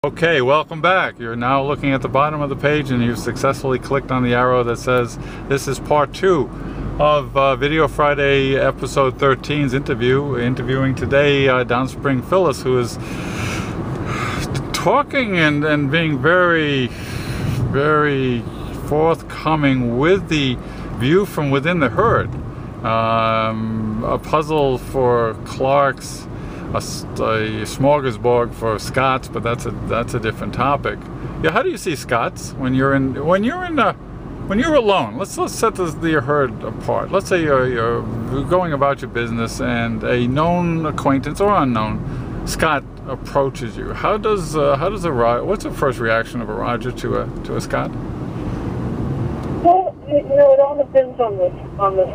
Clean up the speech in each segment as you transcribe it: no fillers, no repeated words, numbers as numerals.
Okay, welcome back. You're now looking at the bottom of the page and you've successfully clicked on the arrow that says this is part 2 of Video Friday episode 13's interviewing today DownSpring Phyllis, who is talking and being very, very forthcoming with the view from within the herd. A puzzle for Clarks, a smorgasbord for Scots, but that's a different topic. Yeah, how do you see Scots when you're alone? Let's set the herd apart. Let's say you're going about your business and a known acquaintance or unknown Scot approaches you. What's the first reaction of a Roger to a Scot? Well, it all depends on the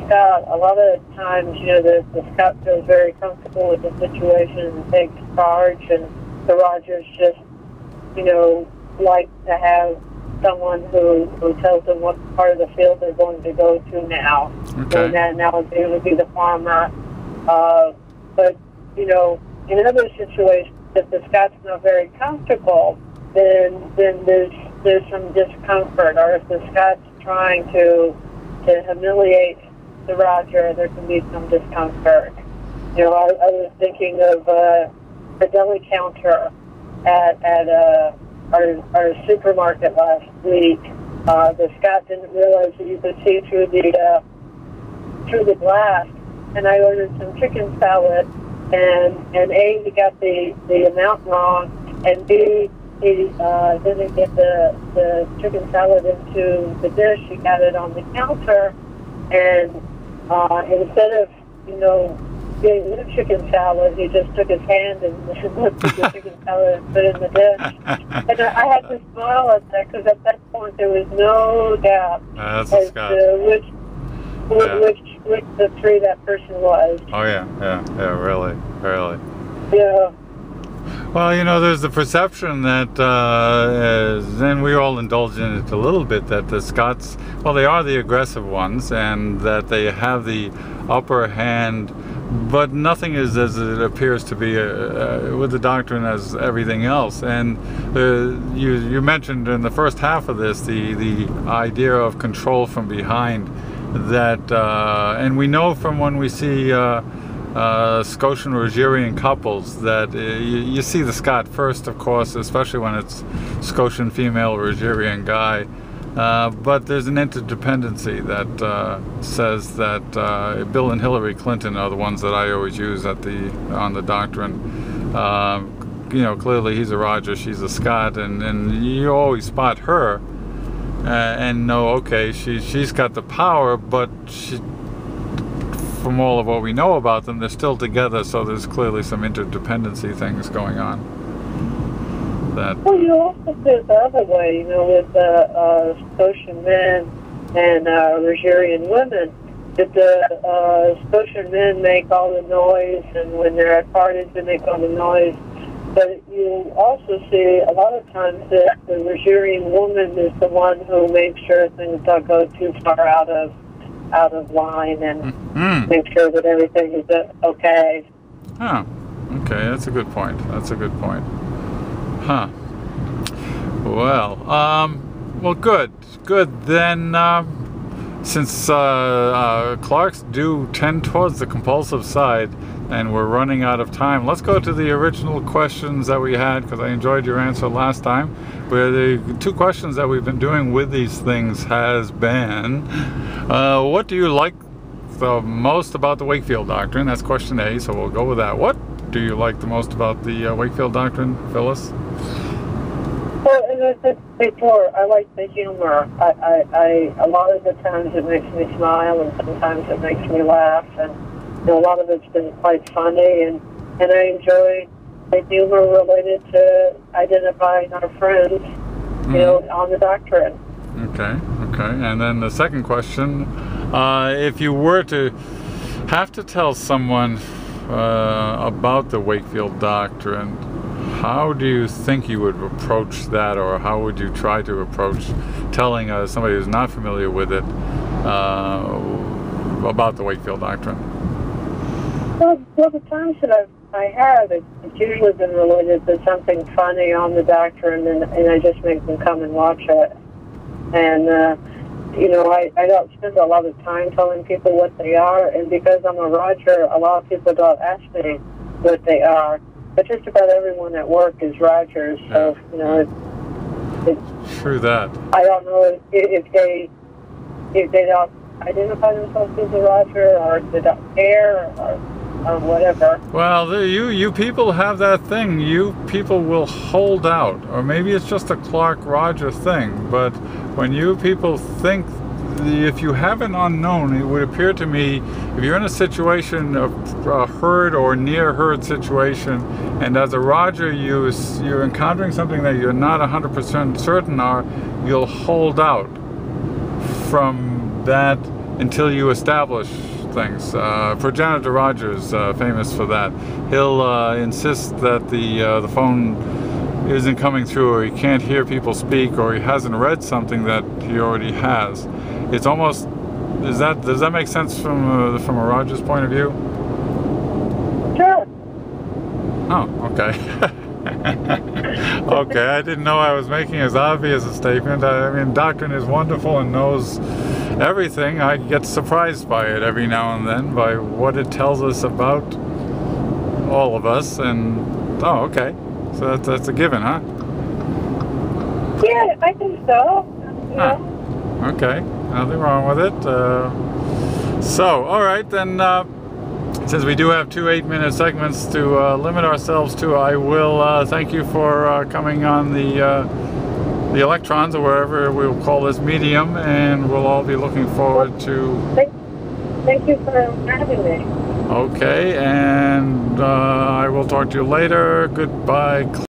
Scot. A lot of times, the Scot feels very comfortable with the situation and takes charge, and the Rogers just, like to have someone who tells them what part of the field they're going to go to now. Okay. And that analogy would be the farmer. But, in other situations, if the Scot's not very comfortable, then there's some discomfort. Or if the Scot's trying to humiliate the Roger, there can be some discomfort. I was thinking of the deli counter at our supermarket last week. The Scot didn't realize that you could see through the glass, and I ordered some chicken salad, and A, he got the amount wrong, and B, he didn't get the chicken salad into the dish. He got it on the counter, and instead of, getting the chicken salad, he just took his hand and lifted the chicken salad and put it in the dish. And I had to smile at that, because at that point there was no doubt as to which the three that person was. Oh yeah, really. Yeah. Well, there's the perception that, and we all indulge in it a little bit, that the Scots, well, they are the aggressive ones, and that they have the upper hand, but nothing is as it appears to be with the doctrine as everything else. And you mentioned in the first half of this the idea of control from behind, that, and we know from when we see Scotian Rogerian couples that you see the Scot first, of course, especially when it's Scotian female Rogerian guy, but there's an interdependency that says that Bill and Hillary Clinton are the ones that I always use on the doctrine. Clearly he's a Roger, she's a Scot, and you always spot her and know, okay, she's got the power, but from all of what we know about them, they're still together, so there's clearly some interdependency things going on. Well, you also see it the other way, with Scotian men and Rogerian women. If the Scotian men make all the noise, and when they're at parties, they make all the noise. But you also see a lot of times that the Rogerian woman is the one who makes sure things don't go too far out of line, and make sure that everything is okay. Oh, okay, that's a good point. Huh. Well, good. Then, since Clarks do tend towards the compulsive side, and we're running out of time, let's go to the original questions that we had, because I enjoyed your answer last time, where the 2 questions that we've been doing with these things has been, what do you like the most about the Wakefield Doctrine? That's question A, so we'll go with that. What do you like the most about the Wakefield Doctrine, Phyllis? Well, as I said before, I like the humor. A lot of the times it makes me smile, and sometimes it makes me laugh, and a lot of it's been quite funny, and I enjoy the humor related to identifying our friends, on the doctrine. Okay. And then the second question, if you were to have to tell someone about the Wakefield Doctrine, how do you think you would approach that, or how would you try to approach telling somebody who's not familiar with it about the Wakefield Doctrine? Well, the times that I have, it's usually been related to something funny on the doctor, and I just make them come and watch it. And, I don't spend a lot of time telling people what they are, and because I'm a Roger, a lot of people don't ask me what they are. But just about everyone at work is Rogers, so, it's True that. I don't know if they don't identify themselves as a Roger, or if they don't care, or whatever. Well, you people have that thing. You people will hold out, or maybe it's just a Clark Roger thing. But when you people think, if you have an unknown, it would appear to me, if you're in a situation of a herd or near herd situation, and as a Roger you're encountering something that you're not 100% certain are, you'll hold out from that until you establish things. Progenitor Rogers, famous for that. He'll insist that the phone isn't coming through, or he can't hear people speak, or he hasn't read something that he already has. It's almost, does that make sense from a Rogers point of view? Sure. Oh, okay. Okay, I didn't know I was making as obvious a statement. I mean, doctrine is wonderful and knows everything. I get surprised by it every now and then, by what it tells us about all of us. And oh, okay, so that's a given, huh? Yeah, I think so. Yeah. Huh. Okay, nothing wrong with it. So, all right, then, since we do have 2 8-minute segments to limit ourselves to, I will thank you for coming on the electrons, or wherever we'll call this medium, and we'll all be looking forward to... Thank you for having me. Okay, and I will talk to you later. Goodbye.